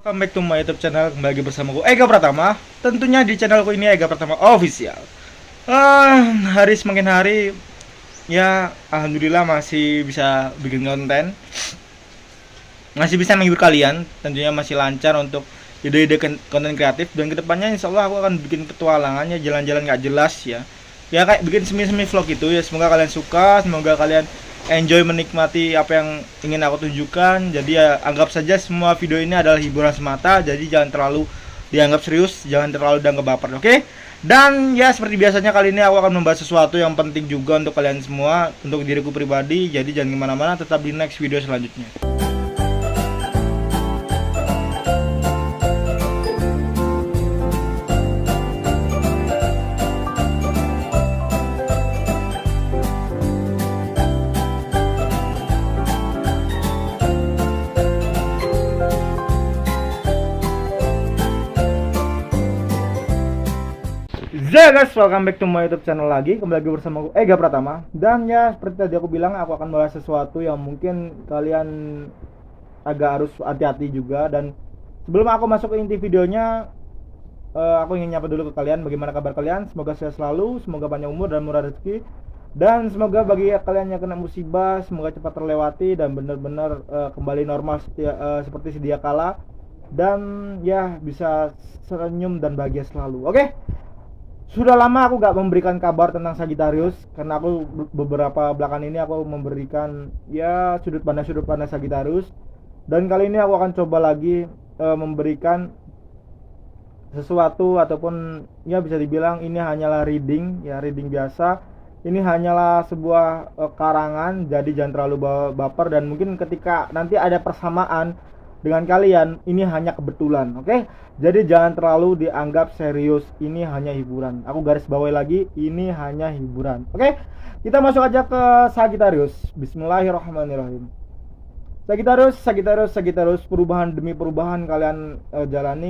Welcome back to my YouTube channel. Kembali lagi bersama gue Ega Pratama. Tentunya di channelku ini Ega Pratama Official. Hari semakin hari, ya alhamdulillah masih bisa bikin konten, masih bisa menghibur kalian. Tentunya masih lancar untuk ide-ide konten kreatif. Dan kedepannya insya Allah aku akan bikin petualangannya, jalan-jalan gak jelas ya. Ya kayak bikin semi-semi vlog itu ya. Semoga kalian suka, semoga kalian enjoy menikmati apa yang ingin aku tunjukkan. Jadi ya anggap saja semua video ini adalah hiburan semata. Jadi jangan terlalu dianggap serius, jangan terlalu dianggap baper, oke? Dan ya seperti biasanya kali ini aku akan membahas sesuatu yang penting juga untuk kalian semua, untuk diriku pribadi. Jadi jangan kemana-mana, tetap di next video selanjutnya. Ya guys, welcome back to my YouTube channel lagi. Kembali lagi bersama gue Ega Pratama. Dan ya seperti tadi aku bilang, aku akan bahas sesuatu yang mungkin kalian agak harus hati-hati juga. Dan sebelum aku masuk ke inti videonya, aku ingin nyapa dulu ke kalian. Bagaimana kabar kalian? Semoga sehat selalu, semoga panjang umur dan murah rezeki. Dan semoga bagi kalian yang kena musibah, semoga cepat terlewati dan benar-benar kembali normal seperti sedia kala. Dan ya bisa senyum dan bahagia selalu, oke? Sudah lama aku gak memberikan kabar tentang Sagittarius, karena aku beberapa belakangan ini aku memberikan ya sudut pandang Sagittarius. Dan kali ini aku akan coba lagi memberikan sesuatu, ataupun ya bisa dibilang ini hanyalah reading biasa. Ini hanyalah sebuah karangan, jadi jangan terlalu baper. Dan mungkin ketika nanti ada persamaan dengan kalian, ini hanya kebetulan, oke? Jadi jangan terlalu dianggap serius, ini hanya hiburan. Aku garis bawahi lagi, ini hanya hiburan, oke? Kita masuk aja ke Sagittarius. Bismillahirrahmanirrahim. Sagittarius, perubahan demi perubahan kalian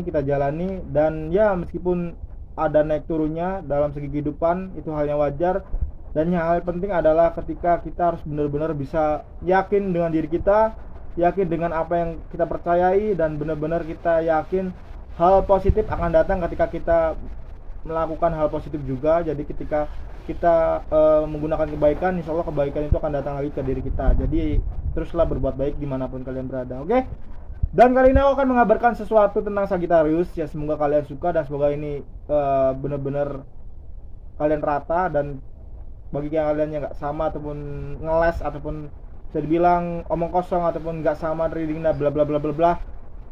kita jalani. Dan ya meskipun ada naik turunnya dalam segi kehidupan, itu hal yang wajar. Dan yang hal penting adalah ketika kita harus benar-benar bisa yakin dengan diri kita, yakin dengan apa yang kita percayai, dan benar-benar kita yakin hal positif akan datang ketika kita melakukan hal positif juga. Jadi ketika kita menggunakan kebaikan, insya Allah kebaikan itu akan datang lagi ke diri kita. Jadi teruslah berbuat baik dimanapun kalian berada, oke? Dan kali ini aku akan mengabarkan sesuatu tentang Sagittarius. Ya semoga kalian suka dan semoga ini benar-benar kalian rata. Dan bagi kalian yang gak sama ataupun ngeles ataupun bisa dibilang omong kosong ataupun nggak sama readingnya bla bla bla bla bla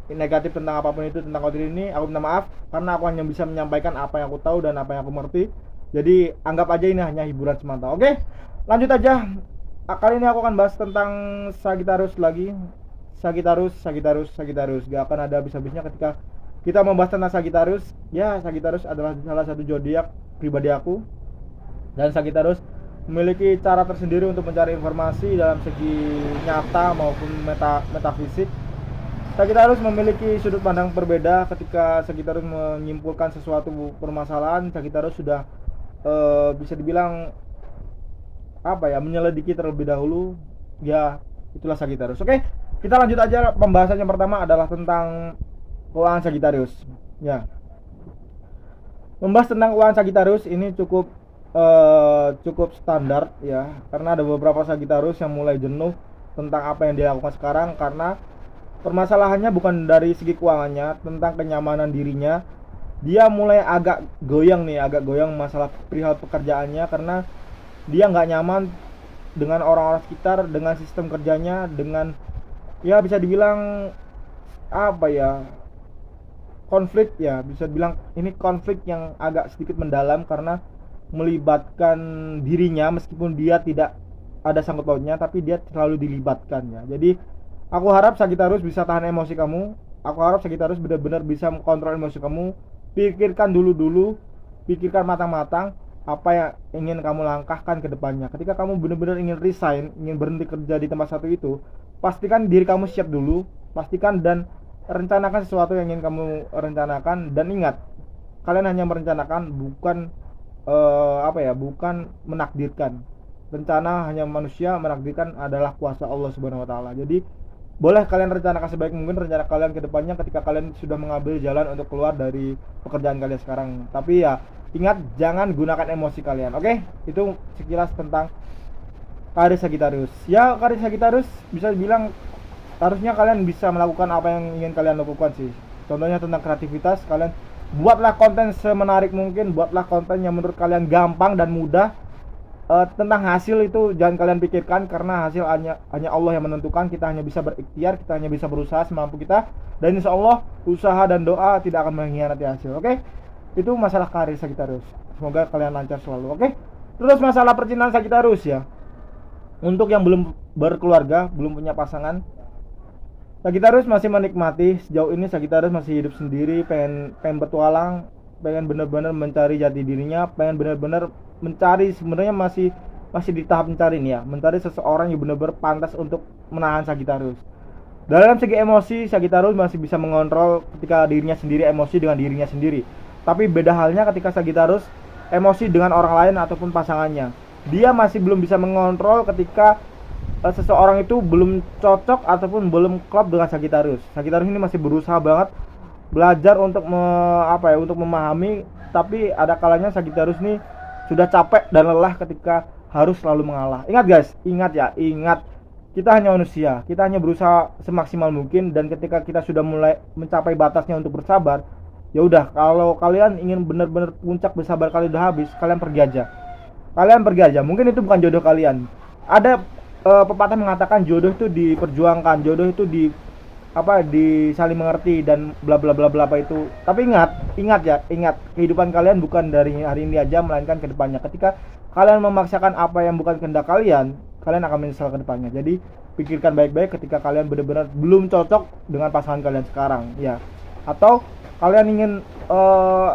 negatif tentang apapun itu tentang konten ini, aku minta maaf karena aku hanya bisa menyampaikan apa yang aku tahu dan apa yang aku mengerti. Jadi anggap aja ini hanya hiburan semata, oke? Lanjut aja. Kali ini aku akan bahas tentang Sagittarius lagi. Sagittarius gak akan ada habis-habisnya ketika kita membahas tentang Sagittarius. Ya Sagittarius adalah salah satu zodiak pribadi aku, dan Sagittarius memiliki cara tersendiri untuk mencari informasi dalam segi nyata maupun metafisik. Sagittarius memiliki sudut pandang berbeda. Ketika Sagittarius menyimpulkan sesuatu permasalahan, Sagittarius sudah bisa dibilang menyelidiki terlebih dahulu. Ya itulah Sagittarius, oke? Kita lanjut aja. Pembahasan yang pertama adalah tentang keuangan Sagittarius. Ya, membahas tentang keuangan Sagittarius ini cukup standar ya, karena ada beberapa Sagittarius yang mulai jenuh tentang apa yang dilakukan sekarang, karena permasalahannya bukan dari segi keuangannya, tentang kenyamanan dirinya. Dia mulai agak goyang masalah perihal pekerjaannya, karena dia nggak nyaman dengan orang-orang sekitar, dengan sistem kerjanya, dengan ya bisa dibilang konflik ya, bisa dibilang ini konflik yang agak sedikit mendalam karena melibatkan dirinya. Meskipun dia tidak ada sangkut pautnya, tapi dia terlalu dilibatkan ya. Jadi aku harap Sagittarius bisa tahan emosi kamu. Aku harap Sagittarius benar-benar bisa mengontrol emosi kamu. Pikirkan dulu, pikirkan matang-matang apa yang ingin kamu langkahkan ke depannya. Ketika kamu benar-benar ingin resign, ingin berhenti kerja di tempat satu itu, pastikan diri kamu siap dulu. Pastikan dan rencanakan sesuatu yang ingin kamu rencanakan. Dan ingat, kalian hanya merencanakan, bukan bukan menakdirkan. Rencana hanya manusia, menakdirkan adalah kuasa Allah Subhanahu wa taala. Jadi boleh kalian rencanakan sebaik mungkin rencana kalian ke depannya ketika kalian sudah mengambil jalan untuk keluar dari pekerjaan kalian sekarang. Tapi ya ingat, jangan gunakan emosi kalian. Oke? Itu sekilas tentang karir Sagittarius. Ya, karir Sagittarius bisa dibilang harusnya kalian bisa melakukan apa yang ingin kalian lakukan sih. Contohnya tentang kreativitas, kalian buatlah konten semenarik mungkin, buatlah konten yang menurut kalian gampang dan mudah. Tentang hasil itu jangan kalian pikirkan, karena hasil hanya Allah yang menentukan. Kita hanya bisa berikhtiar, kita hanya bisa berusaha semampu kita, dan insya Allah usaha dan doa tidak akan mengkhianati hasil. Oke? Itu masalah karir Sagittarius. Semoga kalian lancar selalu. Oke? Terus masalah percintaan Sagittarius ya. Untuk yang belum berkeluarga, belum punya pasangan, Sagittarius masih menikmati. Sejauh ini Sagittarius masih hidup sendiri, pengen bertualang, pengen benar-benar mencari jati dirinya, pengen benar-benar mencari, sebenarnya masih di tahap mencari nih ya, mencari seseorang yang benar-benar pantas untuk menahan Sagittarius. Dalam segi emosi, Sagittarius masih bisa mengontrol ketika dirinya sendiri, emosi dengan dirinya sendiri. Tapi beda halnya ketika Sagittarius emosi dengan orang lain ataupun pasangannya. Dia masih belum bisa mengontrol ketika seseorang itu belum cocok ataupun belum klop dengan Sagittarius. Sagittarius ini masih berusaha banget belajar untuk untuk memahami, tapi ada kalanya Sagittarius ini sudah capek dan lelah ketika harus selalu mengalah. Ingat guys, ingat, kita hanya manusia, kita hanya berusaha semaksimal mungkin, dan ketika kita sudah mulai mencapai batasnya untuk bersabar, ya udah, kalau kalian ingin benar-benar puncak bersabar kalian udah habis, kalian pergi aja. Mungkin itu bukan jodoh kalian. Ada pepatah mengatakan jodoh itu diperjuangkan, jodoh itu saling mengerti dan bla bla bla bla apa itu. Tapi ingat, kehidupan kalian bukan dari hari ini aja, melainkan ke depannya. Ketika kalian memaksakan apa yang bukan kehendak kalian akan menyesal ke depannya. Jadi pikirkan baik-baik ketika kalian benar-benar belum cocok dengan pasangan kalian sekarang ya. Atau kalian ingin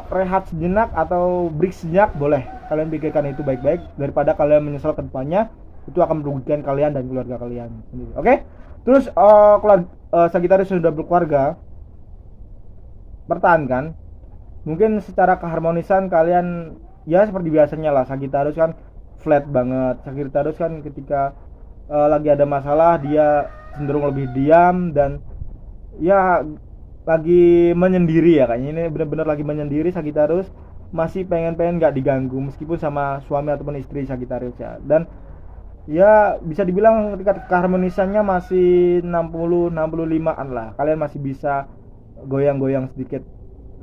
rehat sejenak atau break sejenak, boleh. Kalian pikirkan itu baik-baik daripada kalian menyesal ke depannya. Itu akan merugikan kalian dan keluarga kalian sendiri. Oke? Terus Sagittarius sudah berkeluarga, pertahankan. Mungkin secara keharmonisan kalian ya seperti biasanya lah. Sagittarius kan flat banget. Sagittarius kan ketika lagi ada masalah dia cenderung lebih diam dan ya lagi menyendiri ya, kayaknya ini benar-benar lagi menyendiri. Sagittarius masih pengen gak diganggu meskipun sama suami ataupun istri Sagittarius ya. Dan ya bisa dibilang ketika keharmonisannya masih 60-65an lah. Kalian masih bisa goyang-goyang sedikit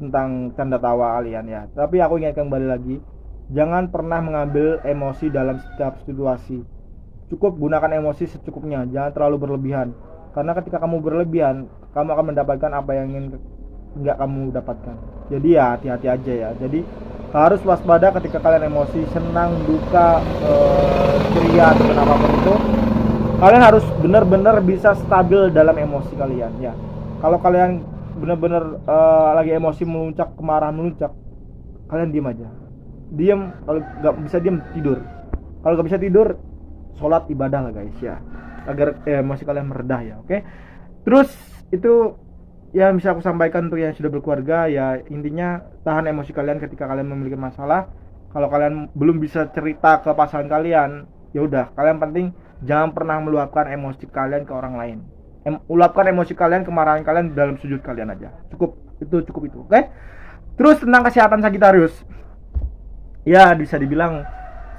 tentang canda tawa kalian ya. Tapi aku ingatkan kembali lagi, jangan pernah mengambil emosi dalam setiap situasi. Cukup gunakan emosi secukupnya, jangan terlalu berlebihan. Karena ketika kamu berlebihan, kamu akan mendapatkan apa yang ingin nggak kamu dapatkan. Jadi ya hati-hati aja ya. Jadi harus waspada ketika kalian emosi, senang, duka, ceria atau apapun itu. Kalian harus benar-benar bisa stabil dalam emosi kalian ya. Kalau kalian benar-benar lagi emosi memuncak, kemarahan memuncak, kalian diam aja. Diam, kalau nggak bisa diam tidur. Kalau nggak bisa tidur, sholat ibadah lah guys ya, agar emosi kalian meredah ya. Oke? Terus itu yang bisa aku sampaikan untuk yang sudah berkeluarga ya. Intinya tahan emosi kalian ketika kalian memiliki masalah. Kalau kalian belum bisa cerita ke pasangan kalian, ya udah, kalian penting jangan pernah meluapkan emosi kalian ke orang lain. Luapkan emosi kalian, kemarahan kalian dalam sujud kalian aja. Cukup itu. Oke? Terus tentang kesehatan Sagittarius, ya bisa dibilang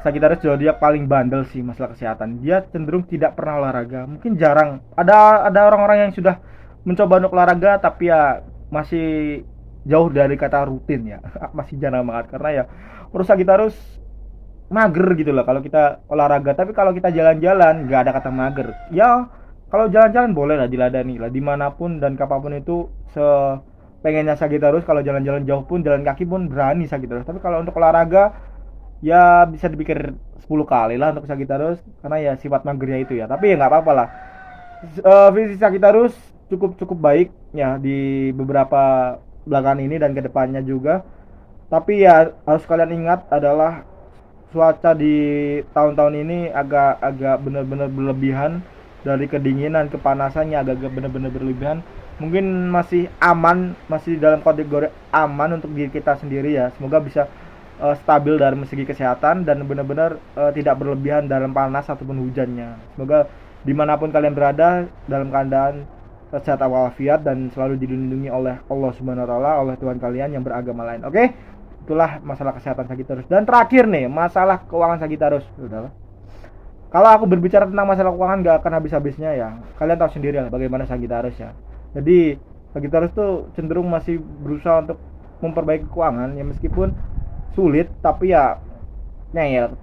Sagittarius zodiak paling bandel sih masalah kesehatan. Dia cenderung tidak pernah olahraga, mungkin jarang. Ada orang-orang yang sudah mencoba untuk olahraga tapi ya masih jauh dari kata rutin ya. Masih jarang banget karena ya menurut Sagittarius mager gitu loh kalau kita olahraga. Tapi kalau kita jalan-jalan nggak ada kata mager ya. Kalau jalan-jalan boleh lah diladani lah dimanapun dan kapanpun itu sepengennya Sagittarius. Kalau jalan-jalan jauh pun, jalan kaki pun berani Sagittarius. Tapi kalau untuk olahraga ya bisa dipikir 10 kali lah untuk Sagittarius, karena ya sifat magernya itu ya. Tapi ya nggak apa-apa lah. Visi Sagittarius cukup baik ya di beberapa belakangan ini dan kedepannya juga. Tapi ya harus kalian ingat adalah cuaca di tahun-tahun ini agak benar-benar berlebihan. Dari kedinginan, kepanasannya agak benar-benar berlebihan. Mungkin masih aman, masih dalam kategori aman untuk diri kita sendiri ya. Semoga bisa stabil dari segi kesehatan dan benar-benar tidak berlebihan dalam panas ataupun hujannya. Semoga dimanapun kalian berada dalam keadaan sehat walafiat dan selalu dilindungi oleh Allah Subhanahu wa taala, oleh Tuhan kalian yang beragama lain. Oke? Itulah masalah kesehatan Sagittarius. Dan terakhir nih, masalah keuangan Sagittarius. Udah. Kalau aku berbicara tentang masalah keuangan gak akan habis-habisnya ya. Kalian tahu sendiri lah bagaimana Sagittarius ya. Jadi Sagittarius tuh cenderung masih berusaha untuk memperbaiki keuangan ya, meskipun sulit tapi ya ngeyel.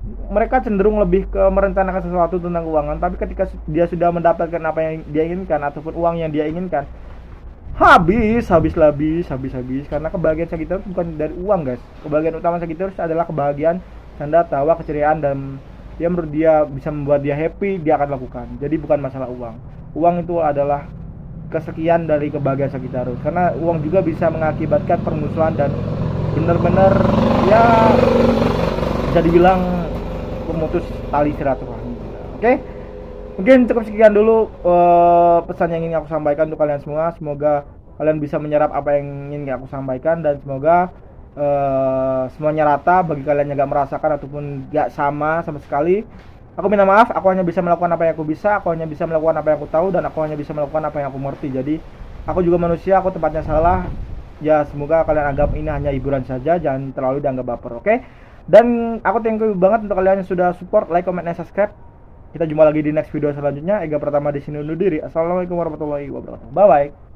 Mereka cenderung lebih ke merencanakan sesuatu tentang keuangan, tapi ketika dia sudah mendapatkan apa yang dia inginkan ataupun uang yang dia inginkan, habis karena kebahagiaan Sagittarius bukan dari uang, guys. Kebahagiaan utama Sagittarius adalah kebahagiaan, canda tawa, keceriaan, dan dia menurut dia bisa membuat dia happy, dia akan lakukan. Jadi bukan masalah uang. Uang itu adalah kesekian dari kebahagiaan Sagittarius, karena uang juga bisa mengakibatkan permusuhan dan benar-benar ya bisa dibilang pemutus tali silaturahmi. Oke? Mungkin cukup sekian dulu pesan yang ingin aku sampaikan untuk kalian semua. Semoga kalian bisa menyerap apa yang ingin aku sampaikan, dan semoga semuanya rata bagi kalian yang gak merasakan ataupun gak sama sekali. Aku minta maaf, aku hanya bisa melakukan apa yang aku bisa, aku hanya bisa melakukan apa yang aku tahu, dan aku hanya bisa melakukan apa yang aku mengerti. Jadi aku juga manusia, aku tempatnya salah. Ya semoga kalian anggap ini hanya hiburan saja, jangan terlalu dianggap baper. Oke? Dan aku thank you banget untuk kalian yang sudah support, like, comment, dan subscribe. Kita jumpa lagi di next video selanjutnya. Ega Pratama di sini undur diri. Assalamualaikum warahmatullahi wabarakatuh. Bye bye.